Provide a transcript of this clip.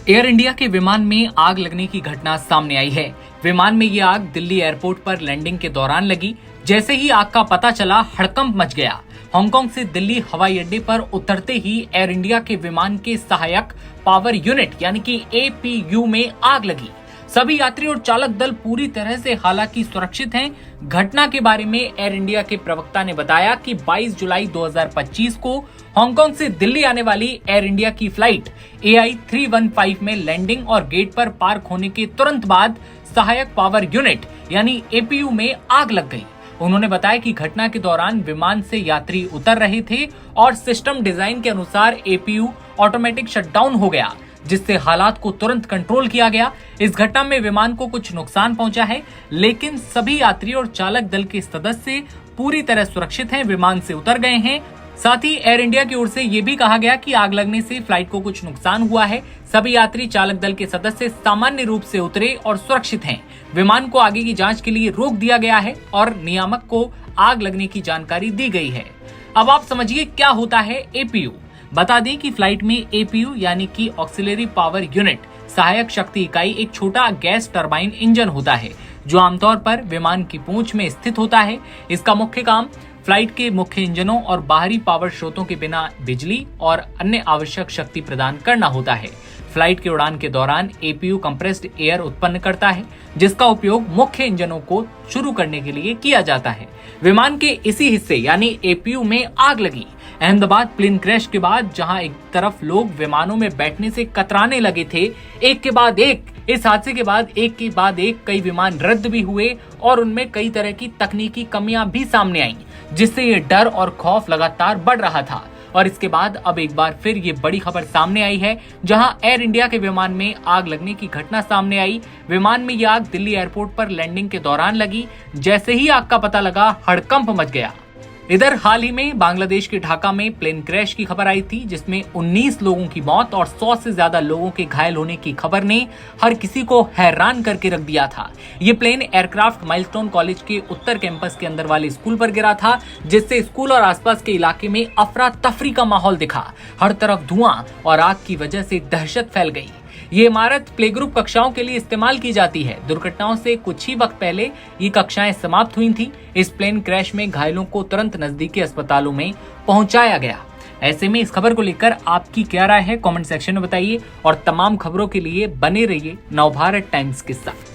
Air India के विमान में आग लगने की घटना सामने आई है। विमान में ये आग दिल्ली एयरपोर्ट पर लैंडिंग के दौरान लगी। जैसे ही आग का पता चला, हड़कंप मच गया। हांगकांग से दिल्ली हवाई अड्डे पर उतरते ही एयर इंडिया के विमान के सहायक पावर यूनिट यानी कि एपीयू में आग लगी। सभी यात्री और चालक दल पूरी तरह से हालांकि सुरक्षित हैं। घटना के बारे में एयर इंडिया के प्रवक्ता ने बताया कि 22 जुलाई 2025 को हांगकांग से दिल्ली आने वाली एयर इंडिया की फ्लाइट AI 315 में लैंडिंग और गेट पर पार्क होने के तुरंत बाद सहायक पावर यूनिट यानी एपीयू में आग लग गई। उन्होंने बताया कि घटना के दौरान विमान से यात्री उतर रहे थे और सिस्टम डिजाइन के अनुसार एपीयू ऑटोमेटिक शटडाउन हो गया, जिससे हालात को तुरंत कंट्रोल किया गया। इस घटना में विमान को कुछ नुकसान पहुंचा है, लेकिन सभी यात्री और चालक दल के सदस्य पूरी तरह सुरक्षित हैं, विमान से उतर गए हैं। साथ ही एयर इंडिया की ओर से ये भी कहा गया कि आग लगने से फ्लाइट को कुछ नुकसान हुआ है। सभी यात्री चालक दल के सदस्य सामान्य रूप से उतरे और सुरक्षित हैं। विमान को आगे की जांच के लिए रोक दिया गया है और नियामक को आग लगने की जानकारी दी गई है। अब आप समझिए क्या होता है एपीयू। बता दें कि फ्लाइट में एपीयू यानी कि ऑक्सिलरी पावर यूनिट सहायक शक्ति इकाई एक छोटा गैस टरबाइन इंजन होता है, जो आमतौर पर विमान की पूंछ में स्थित होता है। इसका मुख्य काम फ्लाइट के मुख्य इंजनों और बाहरी पावर स्रोतों के बिना बिजली और अन्य आवश्यक शक्ति प्रदान करना होता है। फ्लाइट की उड़ान के दौरान एपीयू कंप्रेस्ड एयर उत्पन्न करता है, जिसका उपयोग मुख्य इंजनों को शुरू करने के लिए किया जाता है। विमान के इसी हिस्से यानी एपीयू में आग लगी। अहमदाबाद प्लेन क्रैश के बाद जहां एक तरफ लोग विमानों में बैठने से कतराने लगे थे, एक के बाद एक इस हादसे के बाद एक के बाद एक कई विमान रद्द भी हुए और उनमें कई तरह की तकनीकी कमियां भी सामने आईं, जिससे ये डर और खौफ लगातार बढ़ रहा था। और इसके बाद अब एक बार फिर ये बड़ी खबर सामने आई है, जहां एयर इंडिया के विमान में आग लगने की घटना सामने आई। विमान में ये आग दिल्ली एयरपोर्ट पर लैंडिंग के दौरान लगी। जैसे ही आग का पता लगा, हड़कंप मच गया। इधर हाल ही में बांग्लादेश के ढाका में प्लेन क्रैश की खबर आई थी, जिसमें 19 लोगों की मौत और 100 से ज्यादा लोगों के घायल होने की खबर ने हर किसी को हैरान करके रख दिया था। ये प्लेन एयरक्राफ्ट माइलस्टोन कॉलेज के उत्तर कैंपस के अंदर वाले स्कूल पर गिरा था, जिससे स्कूल और आसपास के इलाके में अफरा तफरी का माहौल दिखा। हर तरफ धुआं और आग की वजह से दहशत फैल गई। ये इमारत प्ले ग्रुप कक्षाओं के लिए इस्तेमाल की जाती है। दुर्घटनाओं से कुछ ही वक्त पहले ये कक्षाएं समाप्त हुई थी। इस प्लेन क्रैश में घायलों को तुरंत नजदीकी अस्पतालों में पहुंचाया गया। ऐसे में इस खबर को लेकर आपकी क्या राय है, कमेंट सेक्शन में बताइए और तमाम खबरों के लिए बने रहिए नवभारत टाइम्स के साथ।